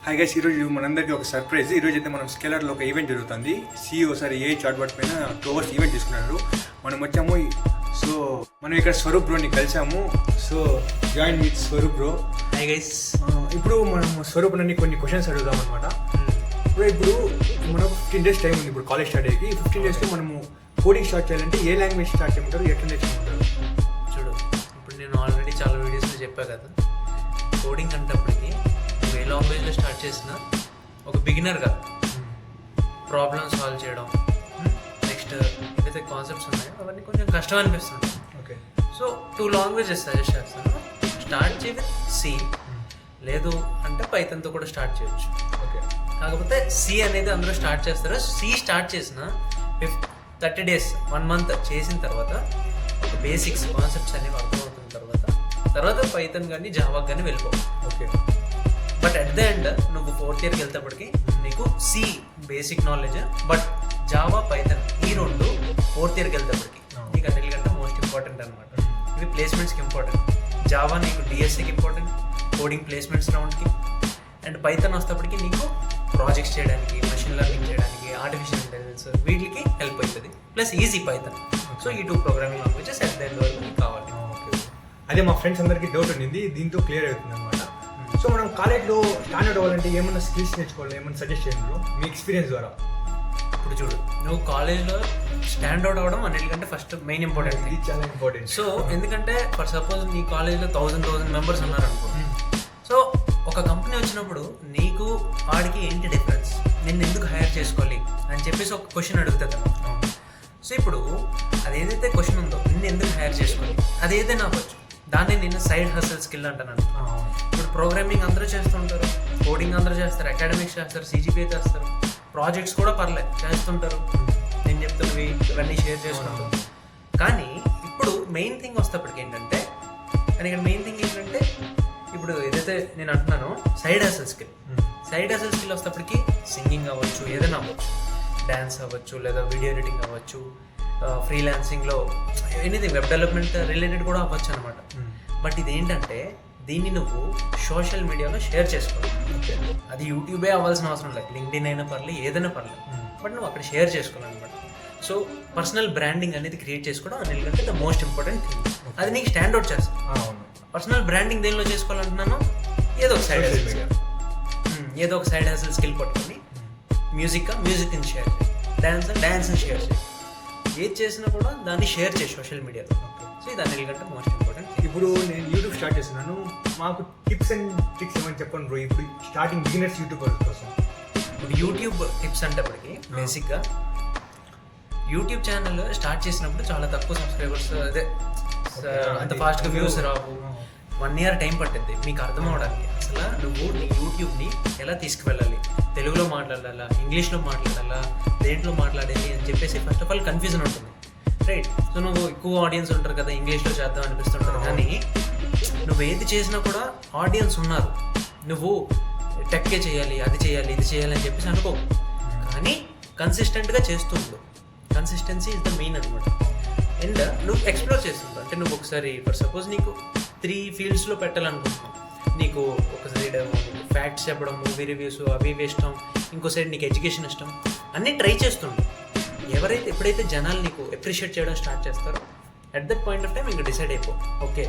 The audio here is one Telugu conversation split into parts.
హాయ్ గైస్, ఈరోజు మనందరికీ ఒక సర్ప్రైజ్. ఈరోజు అయితే మనం స్కేలర్లో ఒక ఈవెంట్ జరుగుతుంది. CEO సార్ ఏ చాట్బాట్ పైన 2 hours ఈవెంట్ తీసుకున్నారు. మనం వచ్చాము. సో మనం ఇక్కడ స్వరూప్ బ్రోని కలిసాము. So join with Swaroop bro. Hi guys. ఇప్పుడు మనం స్వరూప్ నుండి కొన్ని క్వశ్చన్స్ అడుగుదాం అనమాట. ఇప్పుడు మనకు 15 days టైం ఉంది. ఇప్పుడు కాలేజ్ స్టార్ట్ అయ్యి 15 daysకి మనము కోడింగ్ స్టార్ట్ చేయాలంటే ఏ లాంగ్వేజ్ స్టార్ట్ చేయమంటారు, ఎట్లా నేర్చుకుంటారు? చూడు, ఇప్పుడు నేను ఆల్రెడీ చాలా వీడియోస్లో చెప్పా కదా, కోడింగ్ అంటప్పటికి ఏ లాంగ్వేజ్లో స్టార్ట్ చేసినా ఒక బిగినర్గా ప్రాబ్లమ్ సాల్వ్ చేయడం, నెక్స్ట్ ఏదైతే కాన్సెప్ట్స్ ఉన్నాయో అవన్నీ కొంచెం కష్టం అనిపిస్తుంది. ఓకే, సో 2 languages సజెస్ట్ చేస్తాను. స్టార్ట్ చేయ విత్ C, లేదు అంటే పైథాన్తో కూడా స్టార్ట్ చేయొచ్చు. ఓకే, కాకపోతే C అనేది అందరూ స్టార్ట్ చేస్తారు. C స్టార్ట్ చేసిన 30 days 1 month చేసిన తర్వాత ఒక బేసిక్స్ కాన్సెప్ట్స్ అనేవి అర్థమవుతున్న తర్వాత పైథాన్ కానీ జావా కానీ వెళ్ళిపో. Okay, but at the end నువ్వు 4th yearకి వెళ్తేప్పటికి నీకు C basic knowledge, but Java Python ఈ 2 4th yearకి వెళ్తేప్పటికి నీకు అన్నిటికంటే మోస్ట్ ఇంపార్టెంట్ అనమాట. ఇవి ప్లేస్మెంట్స్కి ఇంపార్టెంట్. జావా నీకు DSCకి ఇంపార్టెంట్, కోడింగ్ ప్లేస్మెంట్స్ రౌండ్కి. అండ్ పైథాన్ వస్తేప్పటికి నీకు ప్రాజెక్ట్స్ చేయడానికి, మెషిన్ లెర్నింగ్ చేయడానికి, ఆర్టిఫిషియల్ ఇంటెలిజెన్స్ వీటికి హెల్ప్ అవుతుంది. Plus easy python. సో ఈ 2 programming languages at the end వరకు నీకు కావాలి. అదే మా ఫ్రెండ్స్ అందరికీ డౌట్ ఉండింది, దీంతో క్లియర్ అవుతుంది అనమాట. సో మనం కాలేజ్లో స్టాండర్డ్ అవ్వాలంటే ఏమన్నా స్కిల్స్ నేర్చుకోవాలి, ఏమన్నా సజెస్ట్ చేయండి మీ ఎక్స్పీరియన్స్ ద్వారా. ఇప్పుడు చూడు, నువ్వు కాలేజ్లో స్టాండ్ అవుట్ అవ్వడం అన్నిటికంటే ఫస్ట్ మెయిన్ ఇంపార్టెంట్. ఇది చాలా ఇంపార్టెంట్. సో ఎందుకంటే ఫర్ సపోజ్ నీ కాలేజ్లో 1000 మెంబర్స్ ఉన్నారనుకో. సో ఒక కంపెనీ వచ్చినప్పుడు నీకు వాడికి ఏంటి డిఫరెన్స్, నిన్ను ఎందుకు హైర్ చేసుకోవాలి అని చెప్పేసి ఒక క్వశ్చన్ అడుగుతుంది. సో ఇప్పుడు అదేదైతే క్వశ్చన్ ఉందో, నిన్ను ఎందుకు హైర్ చేసుకోవాలి, అదేదైనా అవ్వచ్చు. దాన్ని నేను సైడ్ హసల్ స్కిల్ అంటాను. ఇప్పుడు ప్రోగ్రామింగ్ అందరూ చేస్తుంటారు, కోడింగ్ అందరూ చేస్తారు, అకాడమిక్స్ చేస్తారు, CGPA చేస్తారు, ప్రాజెక్ట్స్ కూడా పర్లేదు చేస్తుంటారు. నేను చెప్తున్నవి ఇవన్నీ షేర్ చేసుకుంటారు. కానీ ఇప్పుడు మెయిన్ థింగ్ వస్తేప్పటికి ఏంటంటే, ఇప్పుడు ఏదైతే నేను అంటున్నానో సైడ్ హసల్ స్కిల్ వస్తేప్పటికి సింగింగ్ అవ్వచ్చు, ఏదైనా అవ్వచ్చు, డ్యాన్స్ అవ్వచ్చు, లేదా వీడియో ఎడిటింగ్ అవ్వచ్చు, ఫ్రీలాన్సింగ్లో ఎనీథింగ్, వెబ్ డెవలప్మెంట్ రిలేటెడ్ కూడా అవ్వచ్చు అనమాట. బట్ ఇదేంటంటే దీన్ని నువ్వు సోషల్ మీడియాలో షేర్ చేసుకోవాలి. అది యూట్యూబే అవ్వాల్సిన అవసరం లేదు, లింక్డ్ఇన్ అయినా పర్లేదు, ఏదైనా పర్లేదు, బట్ నువ్వు అక్కడ షేర్ చేసుకోవాలన్నమాట. సో పర్సనల్ బ్రాండింగ్ అనేది క్రియేట్ చేసుకోవడం అనేది ద మోస్ట్ ఇంపార్టెంట్ థింగ్. అది నీకు స్టాండ్ అవుట్ చేస్తుంది. పర్సనల్ బ్రాండింగ్ దేనిలో చేసుకోవాలంటున్నాను, ఏదో ఒక సైడ్ హసల్ స్కిల్ పట్టుకొని మ్యూజిక్ని షేర్ చేయి, డాన్స్ని షేర్ చేయి, ఏది చేసినా కూడా దాన్ని షేర్ చేయి సోషల్ మీడియాలో. సో ఇది అన్నిటికంటే మోస్ట్ ఇంపార్టెంట్. ఇప్పుడు నేను యూట్యూబ్ స్టార్ట్ చేస్తున్నాను, మాకు టిప్స్ అండ్ ట్రిక్స్ ఏమని చెప్పండి బ్రో. ఇప్పుడు స్టార్టింగ్ బిగినర్స్ యూట్యూబర్ కోసం ఇప్పుడు యూట్యూబ్ టిప్స్ అంటేప్పటికి బేసిక్గా యూట్యూబ్ ఛానల్ స్టార్ట్ చేసినప్పుడు చాలా తక్కువ సబ్స్క్రైబర్స్, అదే అంత ఫాస్ట్గా వ్యూస్ రావు. 1 year టైం పట్టింది మీకు అర్థం అవడానికి. అసలు నువ్వు నీ యూట్యూబ్ని ఎలా తీసుకువెళ్ళాలి, తెలుగులో మాట్లాడాలా, ఇంగ్లీష్లో మాట్లాడాలా, దేంట్లో మాట్లాడాలి అని చెప్పేసి ఫస్ట్ ఆఫ్ ఆల్ కన్ఫ్యూజన్ ఉంటుంది, రైట్? సో నువ్వు ఎక్కువ ఆడియన్స్ ఉంటారు కదా, ఇంగ్లీష్లో చేద్దాం అనిపిస్తుంటారు. కానీ నువ్వు ఏది చేసినా కూడా ఆడియన్స్ ఉన్నారు. నువ్వు టెక్కే చేయాలి, అది చేయాలి, ఇది చేయాలి అని చెప్పేసి అనుకో. కానీ కన్సిస్టెంట్గా చేస్తుండు. కన్సిస్టెన్సీ ఇస్ ద మెయిన్ అనమాట. అండ్ నువ్వు ఎక్స్ప్లోర్ చేస్తుంటావు. అంటే నువ్వు ఒకసారి ఫర్ సపోజ్ నీకు 3 fieldsలో పెట్టాలనుకుంటున్నావు. నీకు ఒక సైడ్ ఫ్యాక్ట్స్ చెప్పడం, మూవీ రివ్యూస్ అవి ఇష్టం, ఇంకో సైడ్ నీకు ఎడ్యుకేషన్ ఇష్టం, అన్నీ ట్రై చేస్తుండు. ఎప్పుడైతే జనాలు నీకు అప్రిషియేట్ చేయడం స్టార్ట్ చేస్తారో at that point of time ఇంకా డిసైడ్ అయిపో, ఓకే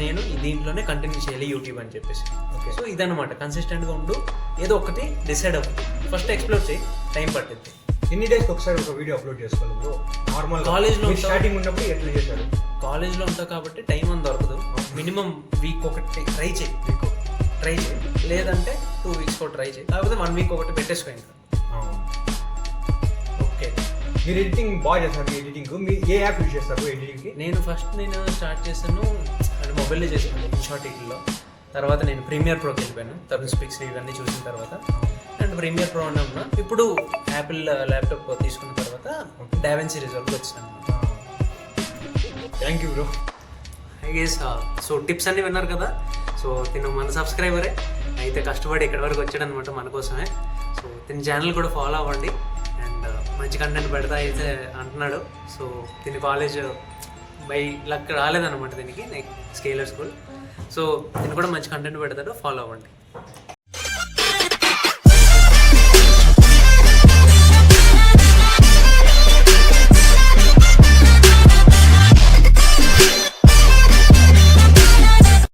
నేను దీంట్లోనే కంటిన్యూ చేయాలి యూట్యూబ్ అని చెప్పేసి. ఓకే, సో ఇదన్నమాట. కన్సిస్టెంట్గా ఉండు, ఏదో ఒకటి డిసైడ్ అవ్వదు, ఫస్ట్ ఎక్స్ప్లోర్ చేయి, టైం పట్టింది. ఎన్ని డేస్కి ఒకసారి ఒక వీడియో అప్లోడ్ చేసుకోవాలి బ్రో? నార్మల్ కాలేజ్లో స్టార్టింగ్ ఉన్నప్పుడు ఎట్లా చేశారు? కాలేజ్లో ఉంటావు కాబట్టి టైం అని దొరకదు. మినిమం వీక్ ఒకటి ట్రై చేయి, లేదంటే 2 weeks ట్రై చేయి, లేకపోతే 1 week ఒకటి పెట్టేసుకో ఇంకా. ఓకే, మీరు ఎడిటింగ్ బాగా చేస్తారు. ఎడిటింగ్ మీరు ఏ యాప్ యూజ్ చేస్తారు ఎడిటింగ్కి? నేను స్టార్ట్ చేశాను అంటే మొబైల్లో చేశాను, ఇన్షాట్ ఎడిట్లో. తర్వాత నేను ప్రీమియర్ ప్రోకి వెళ్ళిపోయాను, తరుణ్ స్పీక్స్ ఇవన్నీ చూసిన తర్వాత. అండ్ ప్రీమియర్ ప్రో అనే ఉన్నా. ఇప్పుడు యాపిల్ ల్యాప్టాప్ తీసుకున్న తర్వాత డావిన్సీ రిజల్ట్కి వచ్చాను. Thank you bro. I guess so tips అన్నీ విన్నారు కదా. సో తిను మన సబ్స్క్రైబరే అయితే, కష్టపడి ఎక్కడి వరకు వచ్చాడనమాట మన కోసమే. సో తిని ఛానల్ కూడా ఫాలో అవ్వండి. అండ్ మంచి కంటెంట్ పెడతా అయితే అంటున్నాడు. సో తిని కాలేజ్ బై లక్ రాలేదన్నమాట దీనికి, స్కేలర్ స్కూల్. సో దీన్ని కూడా మంచి కంటెంట్ పెడతాడు, ఫాలో అవ్వండి.